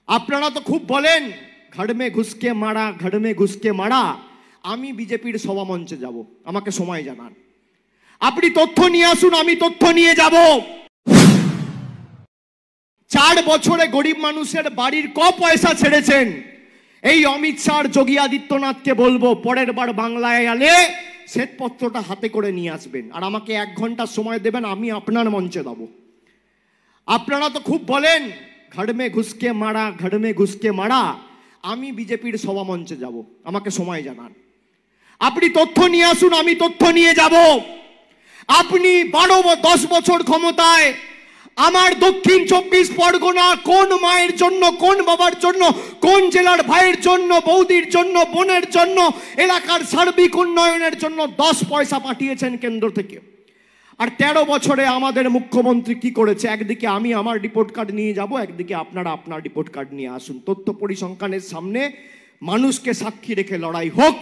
আপনারা তো খুব বলেন ঘাড় মে ঘুষকে মারা, ঘাড় মে ঘুষকে মারা। আমি বিজেপির সভা মঞ্চে যাব, আমাকে সময় জানান। আপনি তথ্য নিয়ে আসুন, আমি তথ্য নিয়ে যাব। 4 বছরে গরিব মানুষের বাড়ির ক পয়সা ছেড়েছেন? এই অমিত শাহ যোগী আদিত্যনাথকে বলবো পরের বার বাংলায় এলে শ্বেতপত্রটা হাতে করে নিয়ে আসবেন, আর আমাকে 1 ঘন্টা সময় দেবেন, আমি আপনার মঞ্চে দেব। আপনারা তো খুব বলেন ঘাড় মে ঘুষকে মারা, ঘাড় মে ঘুষকে মারা। আমি বিজেপির সভা মঞ্চে যাব, আমাকে সময় জানান। আপনি তথ্য নিয়ে আসুন, আমি তথ্য নিয়ে যাব। আপনি 10 বছর ক্ষমতায় আমার দক্ষিণ 24 পরগনা কোন মায়ের জন্য, কোন বাবার জন্য, কোন জেলার ভাইয়ের জন্য, বৌদির জন্য, বোনের জন্য, এলাকার সার্বিক উন্নয়নের জন্য 10 পয়সা পাঠিয়েছেন কেন্দ্র থেকে? আর 13 বছরে আমাদের মুখ্যমন্ত্রী কি করেছে? একদিকে আমি আমার রিপোর্ট কার্ড নিয়ে যাব, একদিকে আপনারা আপনার রিপোর্ট কার্ড নিয়ে আসুন। তথ্য পরিসংখ্যানের সামনে মানুষকে সাক্ষী রেখে লড়াই হোক।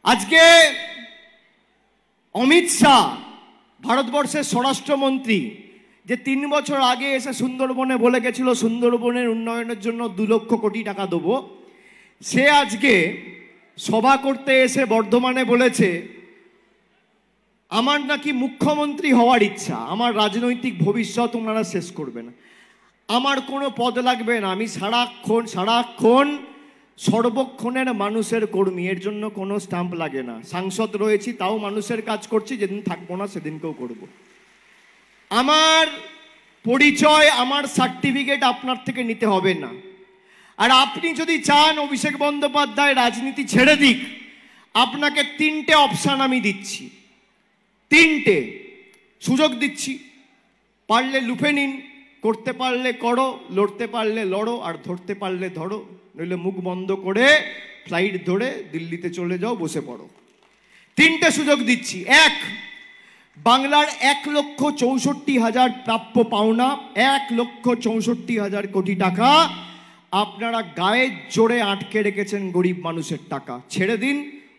আজকে অমিত শাহ ভারতবর্ষের স্বরাষ্ট্রমন্ত্রী, যে 3 বছর আগে এসে সুন্দরবনে বলে গেছিল সুন্দরবনের উন্নয়নের জন্য 2 লক্ষ কোটি টাকা দেবো, সে আজকে সভা করতে এসে বর্ধমানে বলেছে আমার নাকি মুখ্যমন্ত্রী হওয়ার ইচ্ছা, আমার রাজনৈতিক ভবিষ্যৎ ওনারা শেষ করবে না, আমার কোনো পদ লাগবে না, আমি সারাক্ষণ সর্বক্ষণের মানুষের কর্মী, এর জন্য কোনো স্ট্যাম্প লাগে না, সাংসদ রয়েছি তাও মানুষের কাজ করছি, যেদিন থাকবো না সেদিনকেও করব। আমার পরিচয়, আমার সার্টিফিকেট আপনার থেকে নিতে হবে না। আর আপনি যদি চান অভিষেক বন্দ্যোপাধ্যায় রাজনীতি ছেড়ে দিক, আপনাকে 3টে অপশান আমি দিচ্ছি, 3টে সুযোগ দিচ্ছি। পারলে লুফে নিন, করতে পারলে করো, লড়তে পারলে লড়ো, আর ধরতে পারলে ধরো, নইলে মুখ বন্ধ করে ফ্লাইট ধরে দিল্লিতে চলে যাও, বসে পড়ো। 3টে সুযোগ দিচ্ছি। 1, বাংলার 1,64,000 প্রাপ্য পাওনা, 1,64,000 কোটি টাকা আপনারা গায়ের জোরে আটকে রেখেছেন, গরিব মানুষের টাকা ছেড়ে দিন।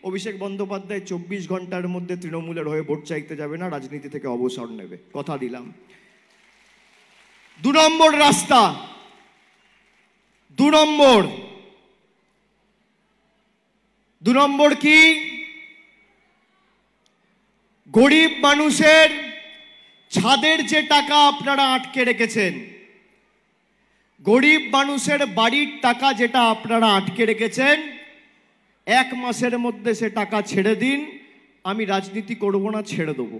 অভিষেক বন্দ্যোপাধ্যায় 24 ঘন্টার মধ্যে তৃণমূলের হয়ে ভোট চাইতে যাবে না, রাজনীতি থেকে অবসর নেবে, কথা দিলাম। 2 নম্বর রাস্তা, 2 নম্বর কি? গরিব মানুষের ছাদের যে টাকা আপনারা আটকে রেখেছেন, গরিব মানুষের বাড়ির টাকা যেটা আপনারা আটকে রেখেছেন, 1 মাসের মধ্যে সে টাকা ছেড়ে দিন। আমি রাজনীতি করব না, ছেড়ে দেবো।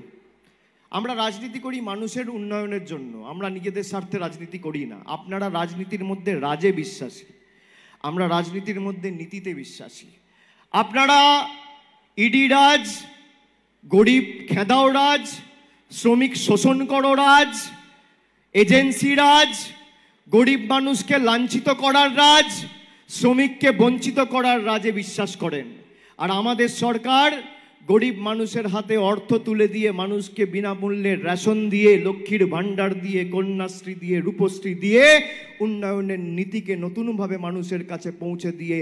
আমরা রাজনীতি করি মানুষের উন্নয়নের জন্য, আমরা নিজেদের স্বার্থে রাজনীতি করি না। আপনারা রাজনীতির মধ্যে রাজে বিশ্বাসী, আমরা রাজনীতির মধ্যে নীতিতে বিশ্বাসী। আপনারা ইডি রাজ, গরিব খেদাও রাজ, শ্রমিক শোষণ করো রাজ, এজেন্সি রাজ, গরিব মানুষকে লাঞ্ছিত করার রাজ, শ্রমিককে বঞ্চিত করার রাজে বিশ্বাস করেন। আর আমাদের সরকার গরিব মানুষের হাতে অর্থ তুলে দিয়ে, মানুষকে বিনামূল্যে রেশন দিয়ে, লক্ষ্মীর ভাণ্ডার দিয়ে, কন্যাশ্রী দিয়ে, রূপশ্রী দিয়ে উন্নয়নের নীতিকে নতুনভাবে মানুষের কাছে পৌঁছে দিয়ে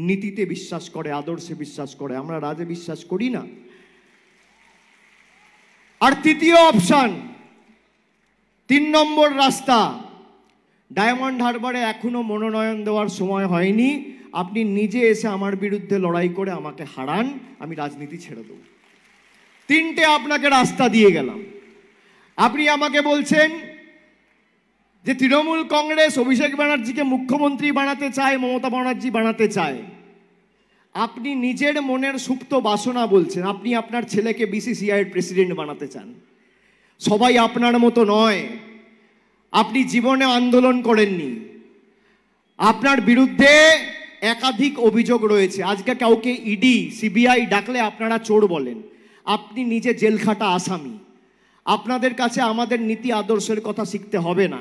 নীতিতে বিশ্বাস করে, আদর্শে বিশ্বাস করে। আমরা রাজে বিশ্বাস করি না। আর 3য় অপশন, 3 নম্বর রাস্তা, ডায়মন্ড হারবারে এখনো মনোনয়ন দেওয়ার সময় হয়নি, আপনি নিজে এসে আমার বিরুদ্ধে লড়াই করে আমাকে হারান, আমি রাজনীতি ছেড়ে দেব। 3টে আপনাকে রাস্তা দিয়ে গেলাম। আপনি আমাকে বলছেন যে তৃণমূল কংগ্রেস অভিষেক ব্যানার্জিকে মুখ্যমন্ত্রী বানাতে চায়, মমতা ব্যানার্জি বানাতে চায়। আপনি নিজের মনের সুপ্ত বাসনা বলছেন, আপনি আপনার ছেলেকে BCCI এর প্রেসিডেন্ট বানাতে চান। সবাই আপনার মতো নয়, আপনি জীবনে আন্দোলন করেননি, আপনার বিরুদ্ধে একাধিক অভিযোগ রয়েছে। আজকে কাউকে ইডি CBI ডাকলে আপনারা চোর বলেন, আপনি নিজে জেলখাটা আসামি। আপনাদের কাছে আমাদের নীতি আদর্শের কথা শিখতে হবে না।